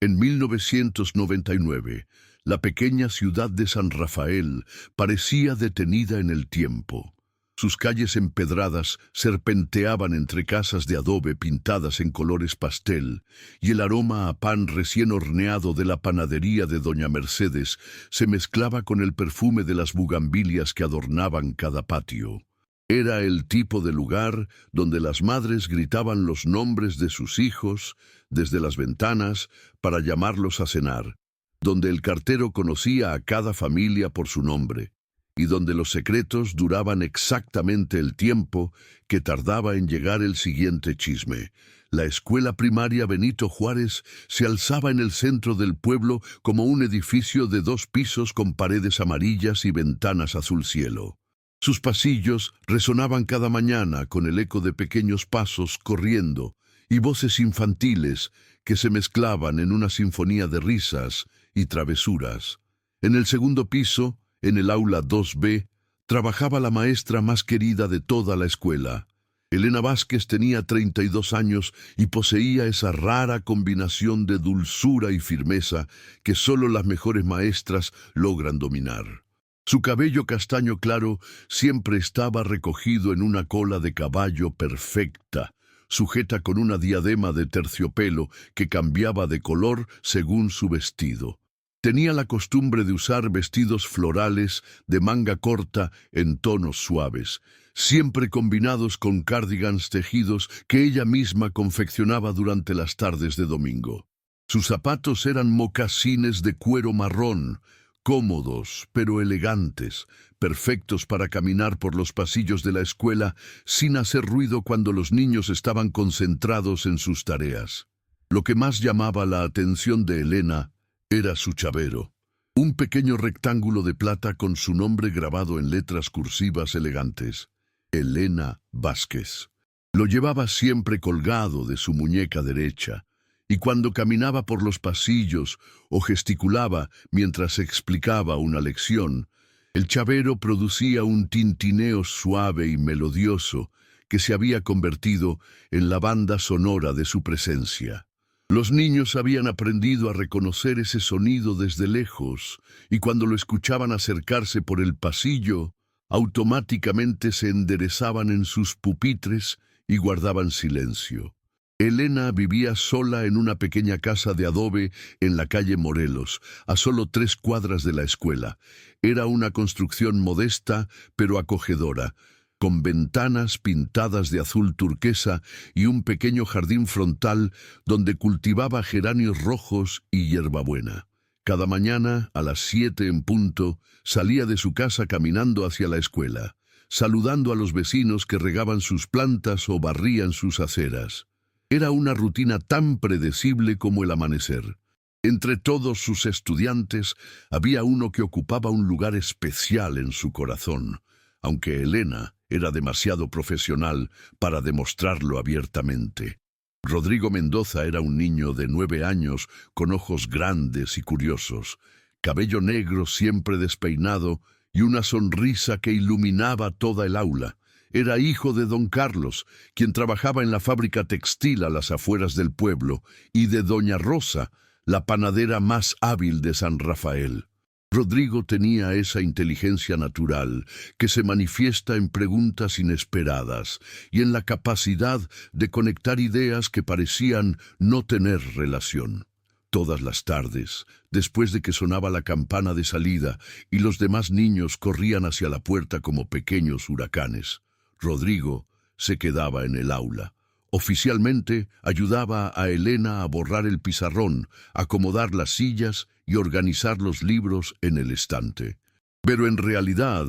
En 1999, la pequeña ciudad de San Rafael parecía detenida en el tiempo. Sus calles empedradas serpenteaban entre casas de adobe pintadas en colores pastel, y el aroma a pan recién horneado de la panadería de Doña Mercedes se mezclaba con el perfume de las bugambilias que adornaban cada patio. Era el tipo de lugar donde las madres gritaban los nombres de sus hijos desde las ventanas para llamarlos a cenar, donde el cartero conocía a cada familia por su nombre, y donde los secretos duraban exactamente el tiempo que tardaba en llegar el siguiente chisme. La escuela primaria Benito Juárez se alzaba en el centro del pueblo como un edificio de 2 pisos con paredes amarillas y ventanas azul cielo. Sus pasillos resonaban cada mañana con el eco de pequeños pasos corriendo y voces infantiles que se mezclaban en una sinfonía de risas y travesuras. En el segundo piso, en el aula 2B, trabajaba la maestra más querida de toda la escuela. Elena Vázquez tenía 32 años y poseía esa rara combinación de dulzura y firmeza que solo las mejores maestras logran dominar. Su cabello castaño claro siempre estaba recogido en una cola de caballo perfecta, sujeta con una diadema de terciopelo que cambiaba de color según su vestido. Tenía la costumbre de usar vestidos florales de manga corta en tonos suaves, siempre combinados con cardigans tejidos que ella misma confeccionaba durante las tardes de domingo. Sus zapatos eran mocasines de cuero marrón, cómodos pero elegantes, perfectos para caminar por los pasillos de la escuela sin hacer ruido cuando los niños estaban concentrados en sus tareas. Lo que más llamaba la atención de Elena era su chavero, un pequeño rectángulo de plata con su nombre grabado en letras cursivas elegantes: Elena Vázquez. Lo llevaba siempre colgado de su muñeca derecha, y cuando caminaba por los pasillos o gesticulaba mientras explicaba una lección, el chavero producía un tintineo suave y melodioso que se había convertido en la banda sonora de su presencia. Los niños habían aprendido a reconocer ese sonido desde lejos, y cuando lo escuchaban acercarse por el pasillo, automáticamente se enderezaban en sus pupitres y guardaban silencio. Elena vivía sola en una pequeña casa de adobe en la calle Morelos, a solo 3 cuadras de la escuela. Era una construcción modesta pero acogedora, con ventanas pintadas de azul turquesa y un pequeño jardín frontal donde cultivaba geranios rojos y hierbabuena. Cada mañana, a las 7 en punto, salía de su casa caminando hacia la escuela, saludando a los vecinos que regaban sus plantas o barrían sus aceras. Era una rutina tan predecible como el amanecer. Entre todos sus estudiantes había uno que ocupaba un lugar especial en su corazón, aunque Elena era demasiado profesional para demostrarlo abiertamente. Rodrigo Mendoza era un niño de 9 años con ojos grandes y curiosos, cabello negro siempre despeinado y una sonrisa que iluminaba toda el aula. Era hijo de don Carlos, quien trabajaba en la fábrica textil a las afueras del pueblo, y de doña Rosa, la panadera más hábil de San Rafael. Rodrigo tenía esa inteligencia natural que se manifiesta en preguntas inesperadas y en la capacidad de conectar ideas que parecían no tener relación. Todas las tardes, después de que sonaba la campana de salida y los demás niños corrían hacia la puerta como pequeños huracanes, Rodrigo se quedaba en el aula. Oficialmente ayudaba a Elena a borrar el pizarrón, acomodar las sillas y organizar los libros en el estante. Pero en realidad,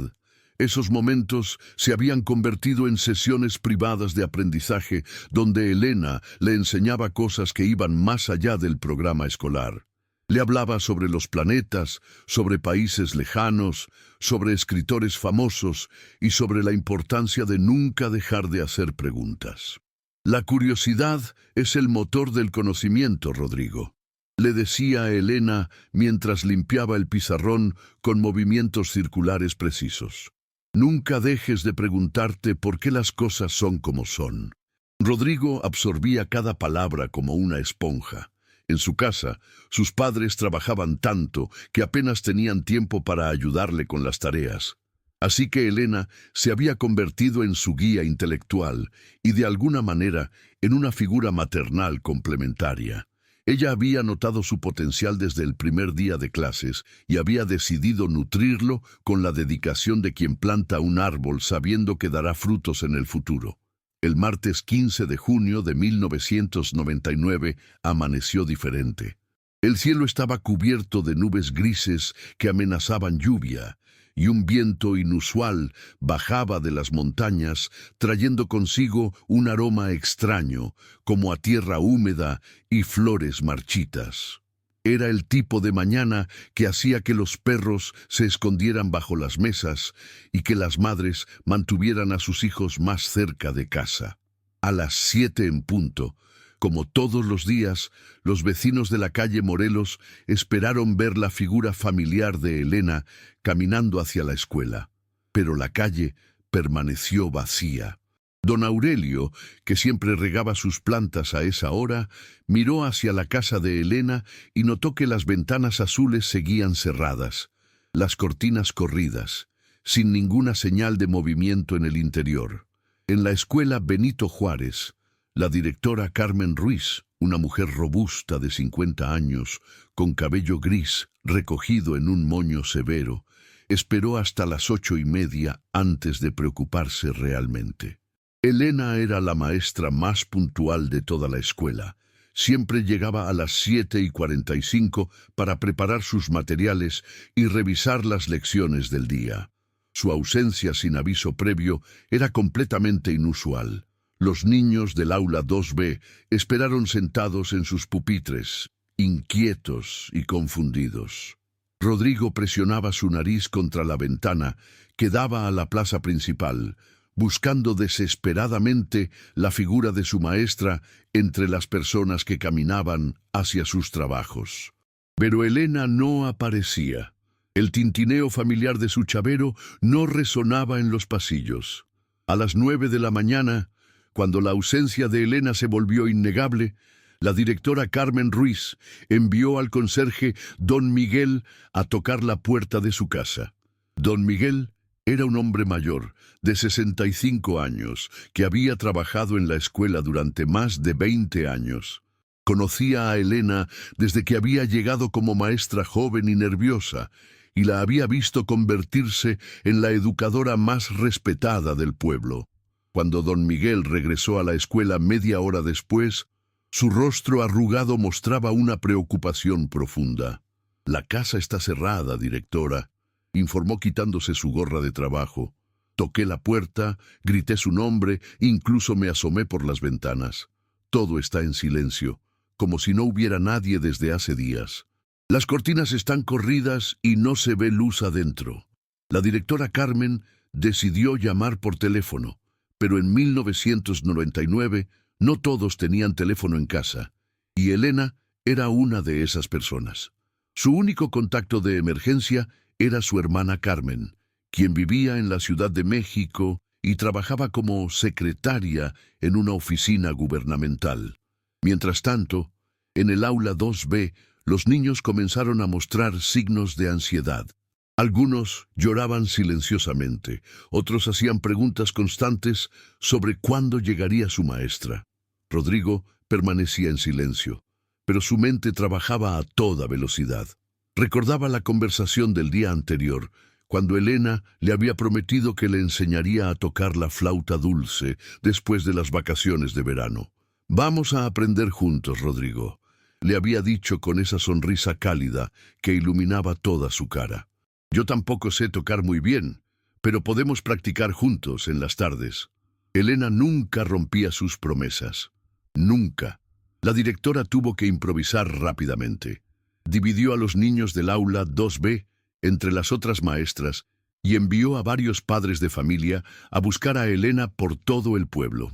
esos momentos se habían convertido en sesiones privadas de aprendizaje donde Elena le enseñaba cosas que iban más allá del programa escolar. Le hablaba sobre los planetas, sobre países lejanos, sobre escritores famosos y sobre la importancia de nunca dejar de hacer preguntas. La curiosidad es el motor del conocimiento, Rodrigo, le decía a Elena mientras limpiaba el pizarrón con movimientos circulares precisos. Nunca dejes de preguntarte por qué las cosas son como son. Rodrigo absorbía cada palabra como una esponja, En su casa, sus padres trabajaban tanto que apenas tenían tiempo para ayudarle con las tareas. Así que Elena se había convertido en su guía intelectual y de alguna manera en una figura maternal complementaria. Ella había notado su potencial desde el primer día de clases y había decidido nutrirlo con la dedicación de quien planta un árbol sabiendo que dará frutos en el futuro. El martes 15 de junio de 1999 amaneció diferente. El cielo estaba cubierto de nubes grises que amenazaban lluvia, y un viento inusual bajaba de las montañas, trayendo consigo un aroma extraño, como a tierra húmeda y flores marchitas. Era el tipo de mañana que hacía que los perros se escondieran bajo las mesas y que las madres mantuvieran a sus hijos más cerca de casa. A las 7 en punto, como todos los días, los vecinos de la calle Morelos esperaron ver la figura familiar de Elena caminando hacia la escuela. Pero la calle permaneció vacía. Don Aurelio, que siempre regaba sus plantas a esa hora, miró hacia la casa de Elena y notó que las ventanas azules seguían cerradas, las cortinas corridas, sin ninguna señal de movimiento en el interior. En la escuela Benito Juárez, la directora Carmen Ruiz, una mujer robusta de 50 años, con cabello gris recogido en un moño severo, esperó hasta las 8:30 antes de preocuparse realmente. Elena era la maestra más puntual de toda la escuela. Siempre llegaba a las 7:45 para preparar sus materiales y revisar las lecciones del día. Su ausencia sin aviso previo era completamente inusual. Los niños del aula 2B esperaron sentados en sus pupitres, inquietos y confundidos. Rodrigo presionaba su nariz contra la ventana que daba a la plaza principal, buscando desesperadamente la figura de su maestra entre las personas que caminaban hacia sus trabajos. Pero Elena no aparecía. El tintineo familiar de su chavero no resonaba en los pasillos. A las 9 de la mañana, cuando la ausencia de Elena se volvió innegable, la directora Carmen Ruiz envió al conserje don Miguel a tocar la puerta de su casa. Don Miguel era un hombre mayor, de 65 años, que había trabajado en la escuela durante más de 20 años. Conocía a Elena desde que había llegado como maestra joven y nerviosa, y la había visto convertirse en la educadora más respetada del pueblo. Cuando don Miguel regresó a la escuela media hora después, su rostro arrugado mostraba una preocupación profunda. «La casa está cerrada, directora», informó quitándose su gorra de trabajo. Toqué la puerta, grité su nombre, incluso me asomé por las ventanas. Todo está en silencio, como si no hubiera nadie desde hace días. Las cortinas están corridas y no se ve luz adentro. La directora Carmen decidió llamar por teléfono, pero en 1999 no todos tenían teléfono en casa, y Elena era una de esas personas. Su único contacto de emergencia era su hermana Carmen, quien vivía en la Ciudad de México y trabajaba como secretaria en una oficina gubernamental. Mientras tanto, en el aula 2B, los niños comenzaron a mostrar signos de ansiedad. Algunos lloraban silenciosamente, otros hacían preguntas constantes sobre cuándo llegaría su maestra. Rodrigo permanecía en silencio, pero su mente trabajaba a toda velocidad. Recordaba la conversación del día anterior, cuando Elena le había prometido que le enseñaría a tocar la flauta dulce después de las vacaciones de verano. «Vamos a aprender juntos, Rodrigo», le había dicho con esa sonrisa cálida que iluminaba toda su cara. «Yo tampoco sé tocar muy bien, pero podemos practicar juntos en las tardes». Elena nunca rompía sus promesas. Nunca. La directora tuvo que improvisar rápidamente. Dividió a los niños del aula 2B entre las otras maestras y envió a varios padres de familia a buscar a Elena por todo el pueblo.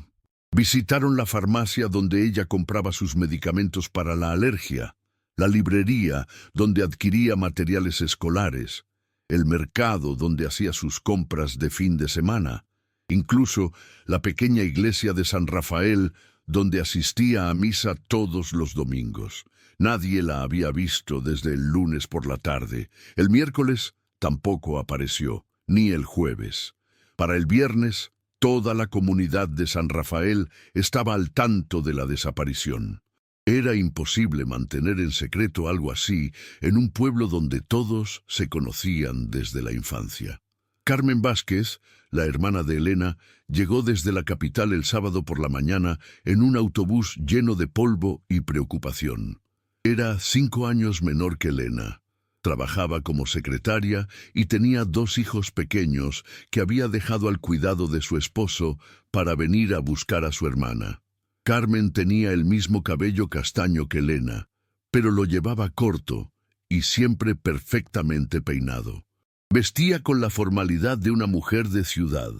Visitaron la farmacia donde ella compraba sus medicamentos para la alergia, la librería donde adquiría materiales escolares, el mercado donde hacía sus compras de fin de semana, incluso la pequeña iglesia de San Rafael donde asistía a misa todos los domingos. Nadie la había visto desde el lunes por la tarde. El miércoles tampoco apareció, ni el jueves. Para el viernes, toda la comunidad de San Rafael estaba al tanto de la desaparición. Era imposible mantener en secreto algo así en un pueblo donde todos se conocían desde la infancia. Carmen Vázquez, la hermana de Elena, llegó desde la capital el sábado por la mañana en un autobús lleno de polvo y preocupación. Era 5 años menor que Elena. Trabajaba como secretaria y tenía 2 hijos pequeños que había dejado al cuidado de su esposo para venir a buscar a su hermana. Carmen tenía el mismo cabello castaño que Elena, pero lo llevaba corto y siempre perfectamente peinado. Vestía con la formalidad de una mujer de ciudad,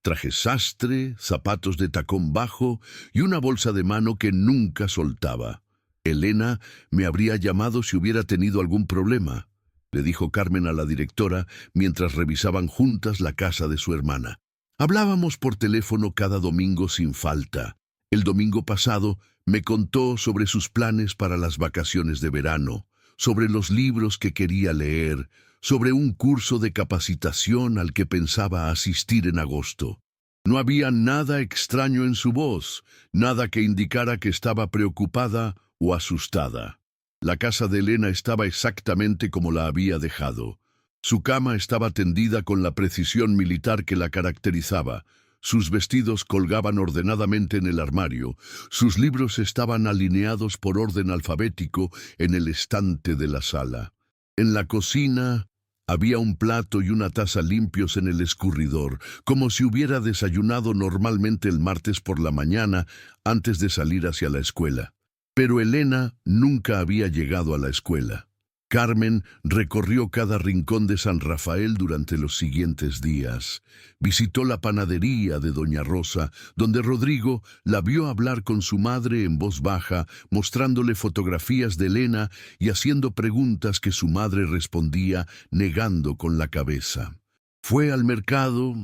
traje sastre, zapatos de tacón bajo y una bolsa de mano que nunca soltaba. Elena me habría llamado si hubiera tenido algún problema, le dijo Carmen a la directora mientras revisaban juntas la casa de su hermana. Hablábamos por teléfono cada domingo sin falta. El domingo pasado me contó sobre sus planes para las vacaciones de verano, sobre los libros que quería leer, sobre un curso de capacitación al que pensaba asistir en agosto. No había nada extraño en su voz, nada que indicara que estaba preocupada o asustada. La casa de Elena estaba exactamente como la había dejado. Su cama estaba tendida con la precisión militar que la caracterizaba. Sus vestidos colgaban ordenadamente en el armario. Sus libros estaban alineados por orden alfabético en el estante de la sala. En la cocina había un plato y una taza limpios en el escurridor, como si hubiera desayunado normalmente el martes por la mañana antes de salir hacia la escuela. Pero Elena nunca había llegado a la escuela. Carmen recorrió cada rincón de San Rafael durante los siguientes días. Visitó la panadería de Doña Rosa, donde Rodrigo la vio hablar con su madre en voz baja, mostrándole fotografías de Elena y haciendo preguntas que su madre respondía negando con la cabeza. Fue al mercado,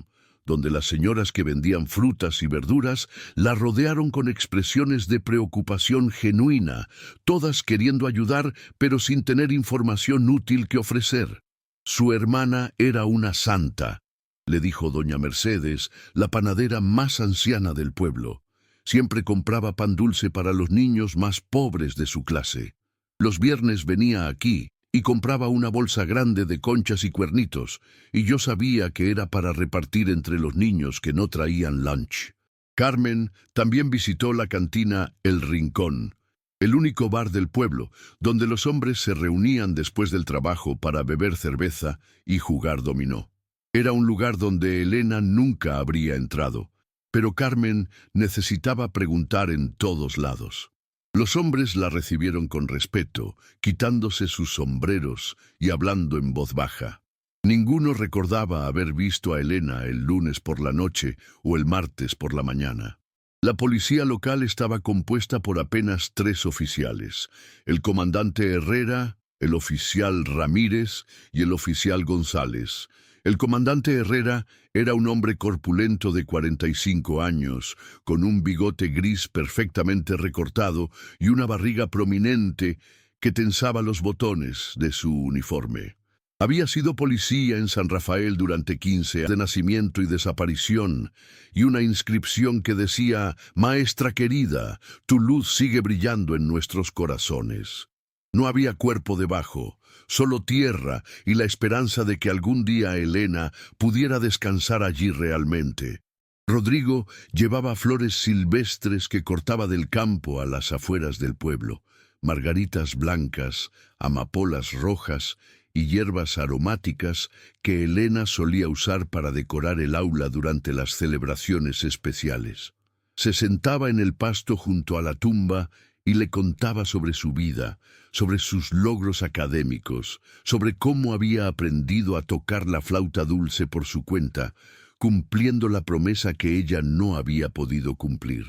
donde las señoras que vendían frutas y verduras la rodearon con expresiones de preocupación genuina, todas queriendo ayudar, pero sin tener información útil que ofrecer. Su hermana era una santa, le dijo doña Mercedes, la panadera más anciana del pueblo. Siempre compraba pan dulce para los niños más pobres de su clase. Los viernes venía aquí y compraba una bolsa grande de conchas y cuernitos, y yo sabía que era para repartir entre los niños que no traían lunch. Carmen también visitó la cantina El Rincón, el único bar del pueblo, donde los hombres se reunían después del trabajo para beber cerveza y jugar dominó. Era un lugar donde Elena nunca habría entrado, pero Carmen necesitaba preguntar en todos lados. Los hombres la recibieron con respeto, quitándose sus sombreros y hablando en voz baja. Ninguno recordaba haber visto a Elena el lunes por la noche o el martes por la mañana. La policía local estaba compuesta por apenas 3 oficiales: el comandante Herrera, el oficial Ramírez y el oficial González. El comandante Herrera era un hombre corpulento de 45 años, con un bigote gris perfectamente recortado y una barriga prominente que tensaba los botones de su uniforme. Había sido policía en San Rafael durante 15 años de nacimiento y desaparición, y una inscripción que decía: «Maestra querida, tu luz sigue brillando en nuestros corazones». No había cuerpo debajo, solo tierra y la esperanza de que algún día Elena pudiera descansar allí realmente. Rodrigo llevaba flores silvestres que cortaba del campo a las afueras del pueblo, margaritas blancas, amapolas rojas y hierbas aromáticas que Elena solía usar para decorar el aula durante las celebraciones especiales. Se sentaba en el pasto junto a la tumba y le contaba sobre su vida, sobre sus logros académicos, sobre cómo había aprendido a tocar la flauta dulce por su cuenta, cumpliendo la promesa que ella no había podido cumplir.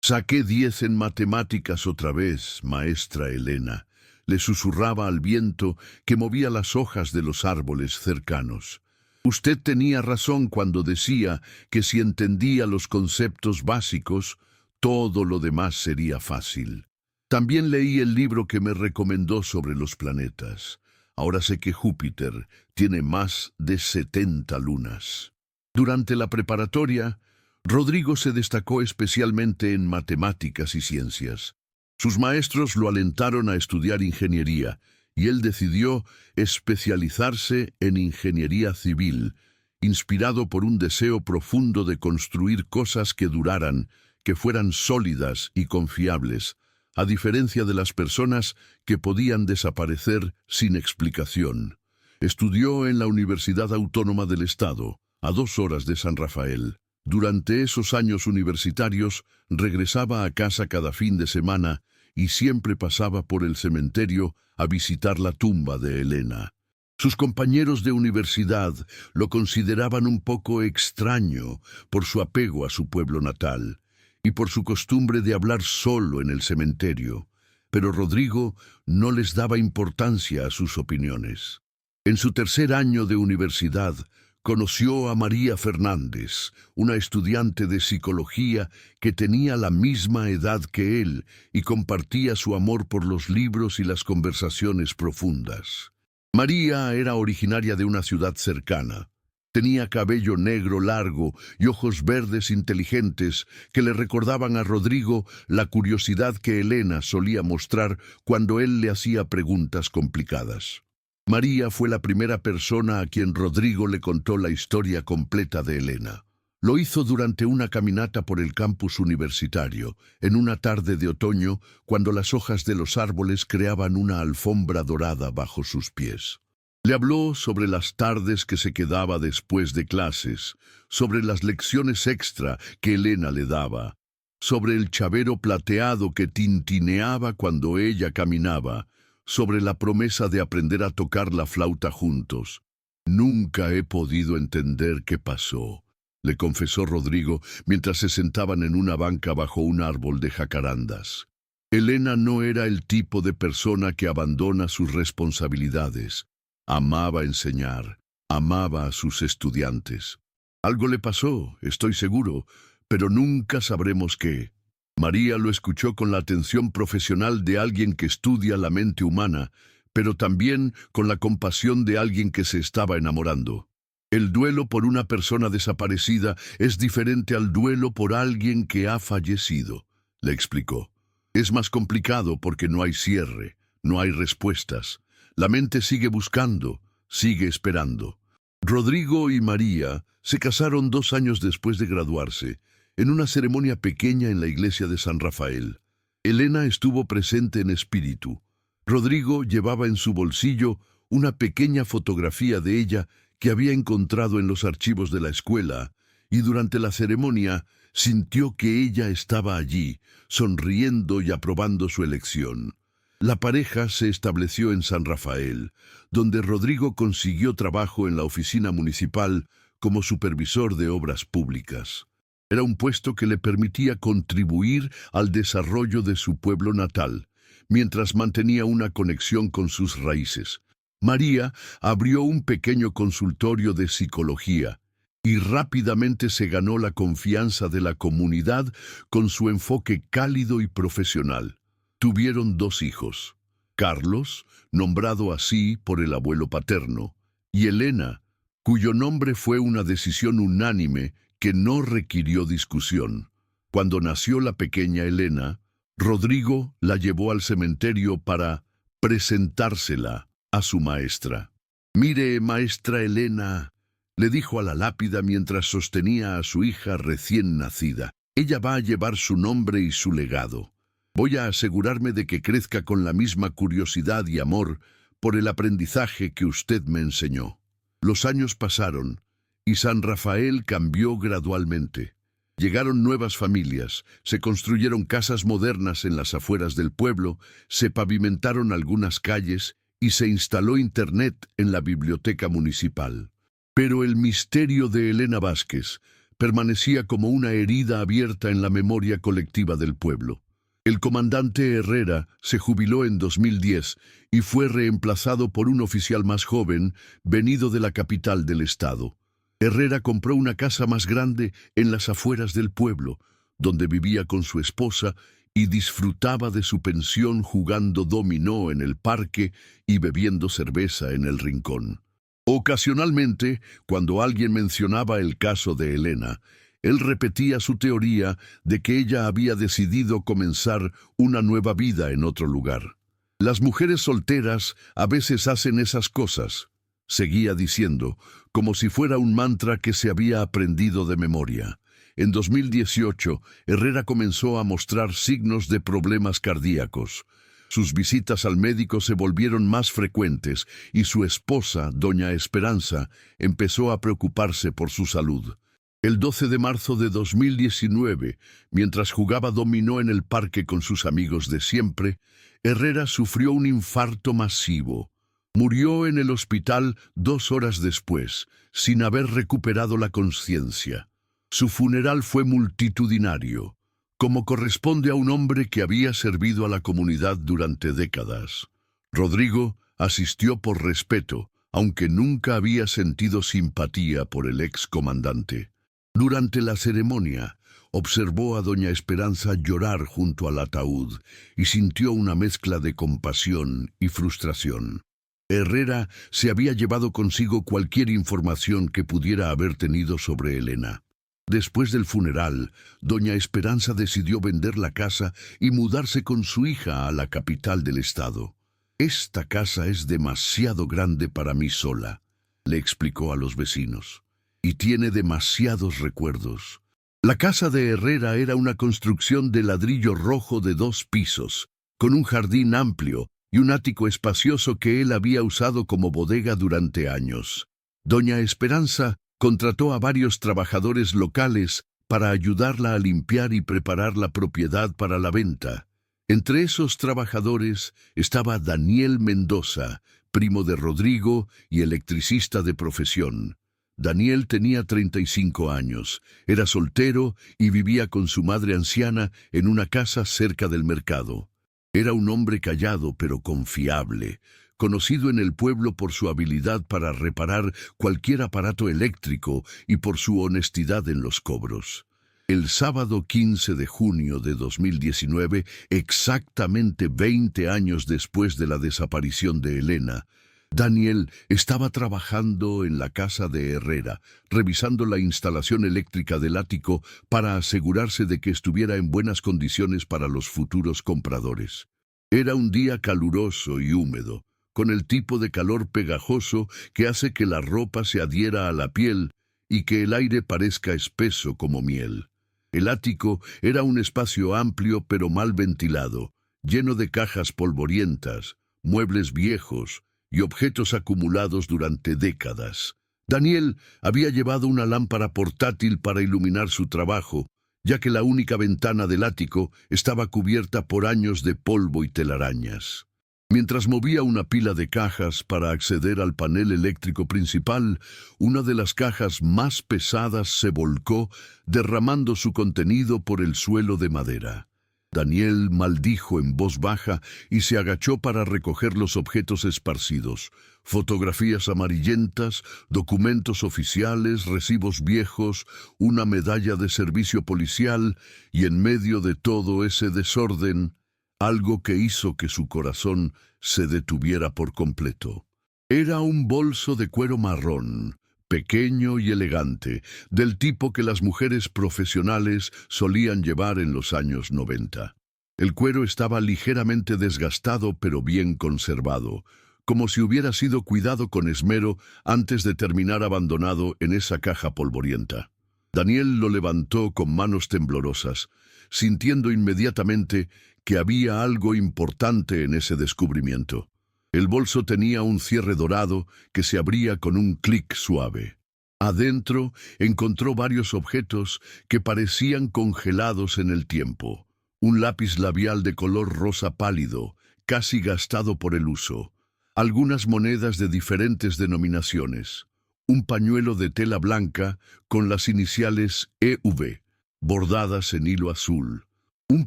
«Saqué 10 en matemáticas otra vez, maestra Elena», le susurraba al viento que movía las hojas de los árboles cercanos. «Usted tenía razón cuando decía que si entendía los conceptos básicos, todo lo demás sería fácil». También leí el libro que me recomendó sobre los planetas. Ahora sé que Júpiter tiene más de 70 lunas. Durante la preparatoria, Rodrigo se destacó especialmente en matemáticas y ciencias. Sus maestros lo alentaron a estudiar ingeniería y él decidió especializarse en ingeniería civil, inspirado por un deseo profundo de construir cosas que duraran, que fueran sólidas y confiables, a diferencia de las personas que podían desaparecer sin explicación. Estudió en la Universidad Autónoma del Estado, a 2 horas de San Rafael. Durante esos años universitarios, regresaba a casa cada fin de semana y siempre pasaba por el cementerio a visitar la tumba de Elena. Sus compañeros de universidad lo consideraban un poco extraño por su apego a su pueblo natal y por su costumbre de hablar solo en el cementerio, pero Rodrigo no les daba importancia a sus opiniones. En su tercer año de universidad, conoció a María Fernández, una estudiante de psicología que tenía la misma edad que él y compartía su amor por los libros y las conversaciones profundas. María era originaria de una ciudad cercana. Tenía cabello negro largo y ojos verdes inteligentes que le recordaban a Rodrigo la curiosidad que Elena solía mostrar cuando él le hacía preguntas complicadas. María fue la primera persona a quien Rodrigo le contó la historia completa de Elena. Lo hizo durante una caminata por el campus universitario, en una tarde de otoño, cuando las hojas de los árboles creaban una alfombra dorada bajo sus pies. Le habló sobre las tardes que se quedaba después de clases, sobre las lecciones extra que Elena le daba, sobre el chavero plateado que tintineaba cuando ella caminaba, sobre la promesa de aprender a tocar la flauta juntos. «Nunca he podido entender qué pasó», le confesó Rodrigo mientras se sentaban en una banca bajo un árbol de jacarandas. Elena no era el tipo de persona que abandona sus responsabilidades. Amaba enseñar, amaba a sus estudiantes. Algo le pasó, estoy seguro, pero nunca sabremos qué. María lo escuchó con la atención profesional de alguien que estudia la mente humana, pero también con la compasión de alguien que se estaba enamorando. El duelo por una persona desaparecida es diferente al duelo por alguien que ha fallecido, le explicó. Es más complicado porque no hay cierre, no hay respuestas. La mente sigue buscando, sigue esperando. Rodrigo y María se casaron 2 años después de graduarse, en una ceremonia pequeña en la iglesia de San Rafael. Elena estuvo presente en espíritu. Rodrigo llevaba en su bolsillo una pequeña fotografía de ella que había encontrado en los archivos de la escuela, y durante la ceremonia sintió que ella estaba allí, sonriendo y aprobando su elección. La pareja se estableció en San Rafael, donde Rodrigo consiguió trabajo en la oficina municipal como supervisor de obras públicas. Era un puesto que le permitía contribuir al desarrollo de su pueblo natal, mientras mantenía una conexión con sus raíces. María abrió un pequeño consultorio de psicología y rápidamente se ganó la confianza de la comunidad con su enfoque cálido y profesional. Tuvieron 2 hijos, Carlos, nombrado así por el abuelo paterno, y Elena, cuyo nombre fue una decisión unánime que no requirió discusión. Cuando nació la pequeña Elena, Rodrigo la llevó al cementerio para presentársela a su maestra. «Mire, maestra Elena», le dijo a la lápida mientras sostenía a su hija recién nacida. «Ella va a llevar su nombre y su legado. Voy a asegurarme de que crezca con la misma curiosidad y amor por el aprendizaje que usted me enseñó». Los años pasaron y San Rafael cambió gradualmente. Llegaron nuevas familias, se construyeron casas modernas en las afueras del pueblo, se pavimentaron algunas calles y se instaló internet en la biblioteca municipal. Pero el misterio de Elena Vázquez permanecía como una herida abierta en la memoria colectiva del pueblo. El comandante Herrera se jubiló en 2010 y fue reemplazado por un oficial más joven, venido de la capital del estado. Herrera compró una casa más grande en las afueras del pueblo, donde vivía con su esposa y disfrutaba de su pensión jugando dominó en el parque y bebiendo cerveza en el rincón. Ocasionalmente, cuando alguien mencionaba el caso de Elena, él repetía su teoría de que ella había decidido comenzar una nueva vida en otro lugar. Las mujeres solteras a veces hacen esas cosas, seguía diciendo, como si fuera un mantra que se había aprendido de memoria. En 2018, Herrera comenzó a mostrar signos de problemas cardíacos. Sus visitas al médico se volvieron más frecuentes y su esposa, doña Esperanza, empezó a preocuparse por su salud. El 12 de marzo de 2019, mientras jugaba dominó en el parque con sus amigos de siempre, Herrera sufrió un infarto masivo. Murió en el hospital 2 horas después, sin haber recuperado la conciencia. Su funeral fue multitudinario, como corresponde a un hombre que había servido a la comunidad durante décadas. Rodrigo asistió por respeto, aunque nunca había sentido simpatía por el excomandante. Durante la ceremonia, observó a doña Esperanza llorar junto al ataúd y sintió una mezcla de compasión y frustración. Herrera se había llevado consigo cualquier información que pudiera haber tenido sobre Elena. Después del funeral, doña Esperanza decidió vender la casa y mudarse con su hija a la capital del estado. «Esta casa es demasiado grande para mí sola», le explicó a los vecinos, «y tiene demasiados recuerdos». La casa de Herrera era una construcción de ladrillo rojo de 2 pisos, con un jardín amplio y un ático espacioso que él había usado como bodega durante años. Doña Esperanza contrató a varios trabajadores locales para ayudarla a limpiar y preparar la propiedad para la venta. Entre esos trabajadores estaba Daniel Mendoza, primo de Rodrigo y electricista de profesión. Daniel tenía 35 años, era soltero y vivía con su madre anciana en una casa cerca del mercado. Era un hombre callado pero confiable, conocido en el pueblo por su habilidad para reparar cualquier aparato eléctrico y por su honestidad en los cobros. El sábado 15 de junio de 2019, exactamente 20 años después de la desaparición de Elena, Daniel estaba trabajando en la casa de Herrera, revisando la instalación eléctrica del ático para asegurarse de que estuviera en buenas condiciones para los futuros compradores. Era un día caluroso y húmedo, con el tipo de calor pegajoso que hace que la ropa se adhiera a la piel y que el aire parezca espeso como miel. El ático era un espacio amplio pero mal ventilado, lleno de cajas polvorientas, muebles viejos y objetos acumulados durante décadas. Daniel había llevado una lámpara portátil para iluminar su trabajo, ya que la única ventana del ático estaba cubierta por años de polvo y telarañas. Mientras movía una pila de cajas para acceder al panel eléctrico principal, una de las cajas más pesadas se volcó, derramando su contenido por el suelo de madera. Daniel maldijo en voz baja y se agachó para recoger los objetos esparcidos: fotografías amarillentas, documentos oficiales, recibos viejos, una medalla de servicio policial, y en medio de todo ese desorden, algo que hizo que su corazón se detuviera por completo. Era un bolso de cuero marrón, pequeño y elegante, del tipo que las mujeres profesionales solían llevar en los años 90. El cuero estaba ligeramente desgastado pero bien conservado, como si hubiera sido cuidado con esmero antes de terminar abandonado en esa caja polvorienta. Daniel lo levantó con manos temblorosas, sintiendo inmediatamente que había algo importante en ese descubrimiento. El bolso tenía un cierre dorado que se abría con un clic suave. Adentro encontró varios objetos que parecían congelados en el tiempo. Un lápiz labial de color rosa pálido, casi gastado por el uso. Algunas monedas de diferentes denominaciones. Un pañuelo de tela blanca con las iniciales EV, bordadas en hilo azul. Un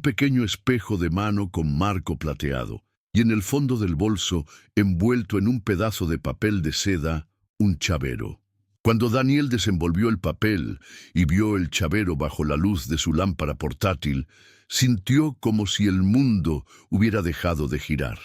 pequeño espejo de mano con marco plateado, y en el fondo del bolso, envuelto en un pedazo de papel de seda, un chavero. Cuando Daniel desenvolvió el papel y vio el chavero bajo la luz de su lámpara portátil, sintió como si el mundo hubiera dejado de girar.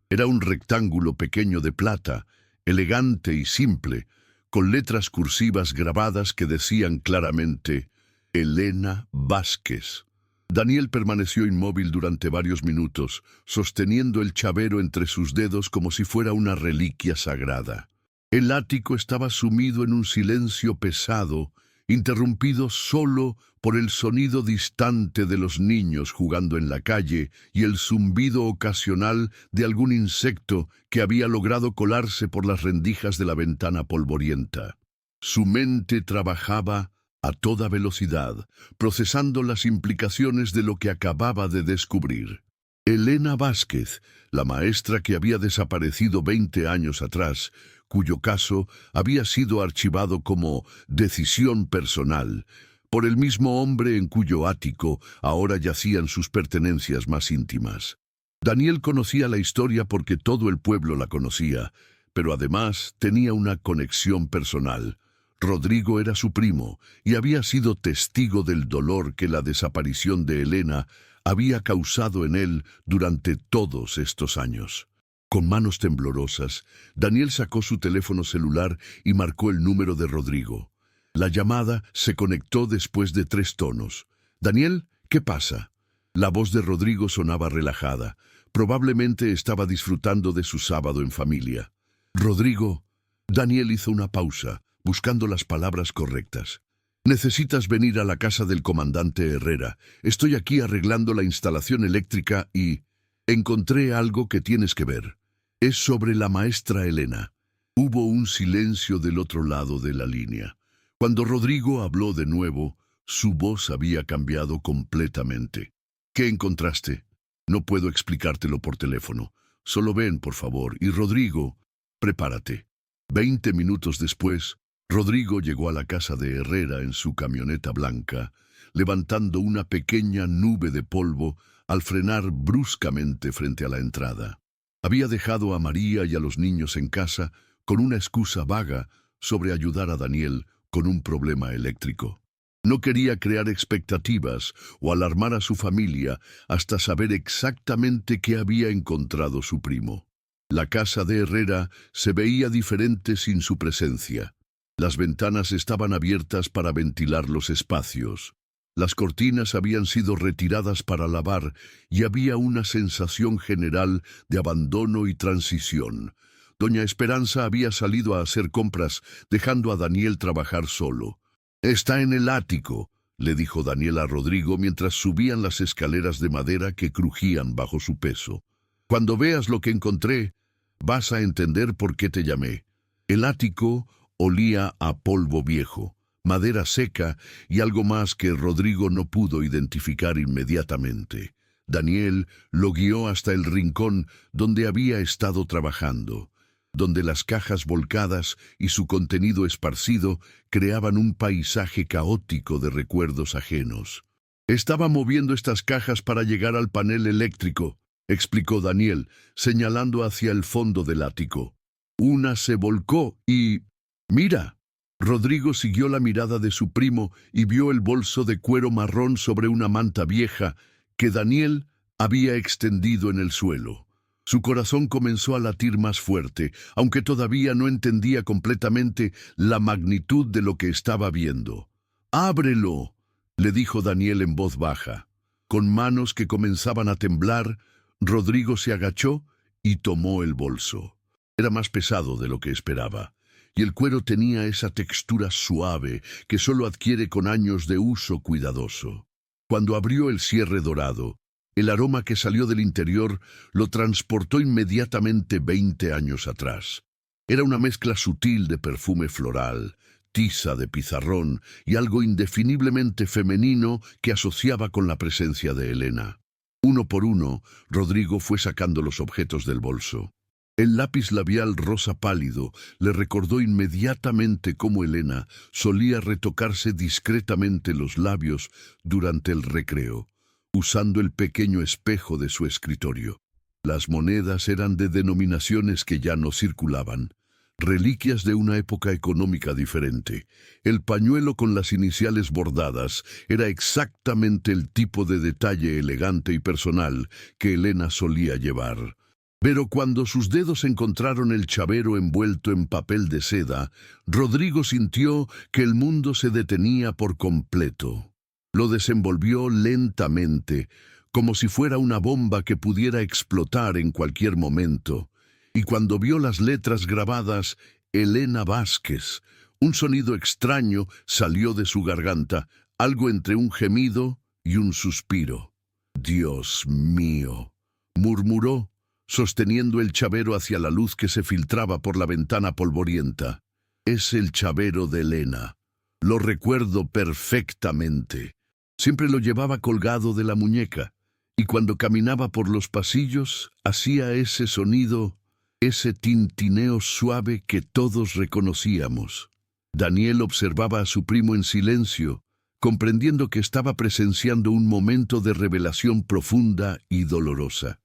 Era un rectángulo pequeño de plata, elegante y simple, con letras cursivas grabadas que decían claramente Elena Vázquez. Daniel permaneció inmóvil durante varios minutos, sosteniendo el chavero entre sus dedos como si fuera una reliquia sagrada. El ático estaba sumido en un silencio pesado, interrumpido solo por el sonido distante de los niños jugando en la calle y el zumbido ocasional de algún insecto que había logrado colarse por las rendijas de la ventana polvorienta. Su mente trabajaba a toda velocidad, procesando las implicaciones de lo que acababa de descubrir. Elena Vázquez, la maestra que había desaparecido 20 años atrás, cuyo caso había sido archivado como decisión personal, por el mismo hombre en cuyo ático ahora yacían sus pertenencias más íntimas. Daniel conocía la historia porque todo el pueblo la conocía, pero además tenía una conexión personal. Rodrigo era su primo y había sido testigo del dolor que la desaparición de Elena había causado en él durante todos estos años. Con manos temblorosas, Daniel sacó su teléfono celular y marcó el número de Rodrigo. La llamada se conectó después de 3 tonos. «Daniel, ¿qué pasa?». La voz de Rodrigo sonaba relajada. Probablemente estaba disfrutando de su sábado en familia. «Rodrigo». Daniel hizo una pausa, buscando las palabras correctas. «Necesitas venir a la casa del comandante Herrera. Estoy aquí arreglando la instalación eléctrica y encontré algo que tienes que ver. Es sobre la maestra Elena». Hubo un silencio del otro lado de la línea. Cuando Rodrigo habló de nuevo, su voz había cambiado completamente. «¿Qué encontraste? No puedo explicártelo por teléfono. Solo ven, por favor. Y Rodrigo, prepárate». 20 minutos después, Rodrigo llegó a la casa de Herrera en su camioneta blanca, levantando una pequeña nube de polvo al frenar bruscamente frente a la entrada. Había dejado a María y a los niños en casa con una excusa vaga sobre ayudar a Daniel con un problema eléctrico. No quería crear expectativas o alarmar a su familia hasta saber exactamente qué había encontrado su primo. La casa de Herrera se veía diferente sin su presencia. Las ventanas estaban abiertas para ventilar los espacios. Las cortinas habían sido retiradas para lavar y había una sensación general de abandono y transición. Doña Esperanza había salido a hacer compras, dejando a Daniel trabajar solo. «Está en el ático», le dijo Daniel a Rodrigo mientras subían las escaleras de madera que crujían bajo su peso. «Cuando veas lo que encontré, vas a entender por qué te llamé». El ático olía a polvo viejo, madera seca y algo más que Rodrigo no pudo identificar inmediatamente. Daniel lo guió hasta el rincón donde había estado trabajando, donde las cajas volcadas y su contenido esparcido creaban un paisaje caótico de recuerdos ajenos. «Estaba moviendo estas cajas para llegar al panel eléctrico», explicó Daniel, señalando hacia el fondo del ático. «Una se volcó y... ¡mira!». Rodrigo siguió la mirada de su primo y vio el bolso de cuero marrón sobre una manta vieja que Daniel había extendido en el suelo. Su corazón comenzó a latir más fuerte, aunque todavía no entendía completamente la magnitud de lo que estaba viendo. «¡Ábrelo!», le dijo Daniel en voz baja. Con manos que comenzaban a temblar, Rodrigo se agachó y tomó el bolso. Era más pesado de lo que esperaba, y el cuero tenía esa textura suave que solo adquiere con años de uso cuidadoso. Cuando abrió el cierre dorado, el aroma que salió del interior lo transportó inmediatamente 20 años atrás. Era una mezcla sutil de perfume floral, tiza de pizarrón y algo indefiniblemente femenino que asociaba con la presencia de Elena. Uno por uno, Rodrigo fue sacando los objetos del bolso. El lápiz labial rosa pálido le recordó inmediatamente cómo Elena solía retocarse discretamente los labios durante el recreo, usando el pequeño espejo de su escritorio. Las monedas eran de denominaciones que ya no circulaban. reliquias de una época económica diferente. El pañuelo con las iniciales bordadas era exactamente el tipo de detalle elegante y personal que Elena solía llevar. Pero cuando sus dedos encontraron el chavero envuelto en papel de seda, Rodrigo sintió que el mundo se detenía por completo. Lo desenvolvió lentamente, como si fuera una bomba que pudiera explotar en cualquier momento. Y cuando vio las letras grabadas, Elena Vázquez, un sonido extraño salió de su garganta, algo entre un gemido y un suspiro. «Dios mío», murmuró, sosteniendo el chavero hacia la luz que se filtraba por la ventana polvorienta. «Es el chavero de Elena. Lo recuerdo perfectamente. Siempre lo llevaba colgado de la muñeca, y cuando caminaba por los pasillos hacía ese sonido, ese tintineo suave que todos reconocíamos». Daniel observaba a su primo en silencio, comprendiendo que estaba presenciando un momento de revelación profunda y dolorosa.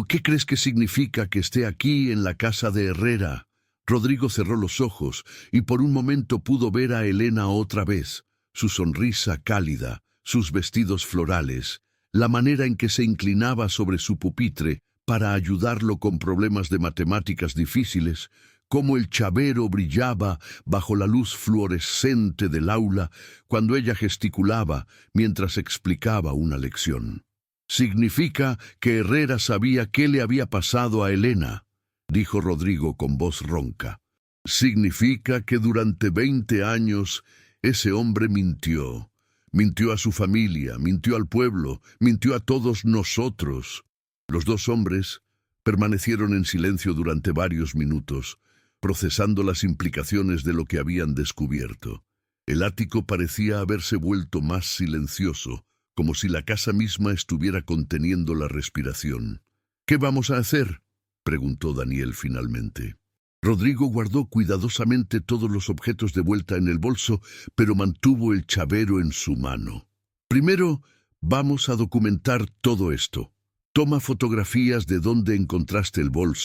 «¿Qué crees que significa que esté aquí en la casa de Herrera?» Rodrigo cerró los ojos y por un momento pudo ver a Elena otra vez, su sonrisa cálida, sus vestidos florales, la manera en que se inclinaba sobre su pupitre para ayudarlo con problemas de matemáticas difíciles, cómo el chavero brillaba bajo la luz fluorescente del aula cuando ella gesticulaba mientras explicaba una lección. «Significa que Herrera sabía qué le había pasado a Elena», dijo Rodrigo con voz ronca. «Significa que durante 20 años ese hombre mintió. Mintió a su familia, mintió al pueblo, mintió a todos nosotros». Los dos hombres permanecieron en silencio durante varios minutos, procesando las implicaciones de lo que habían descubierto. El ático parecía haberse vuelto más silencioso, como si la casa misma estuviera conteniendo la respiración. «¿Qué vamos a hacer?», preguntó Daniel finalmente. Rodrigo guardó cuidadosamente todos los objetos de vuelta en el bolso, pero mantuvo el chavero en su mano. «Primero, vamos a documentar todo esto. Toma fotografías de dónde encontraste el bolso.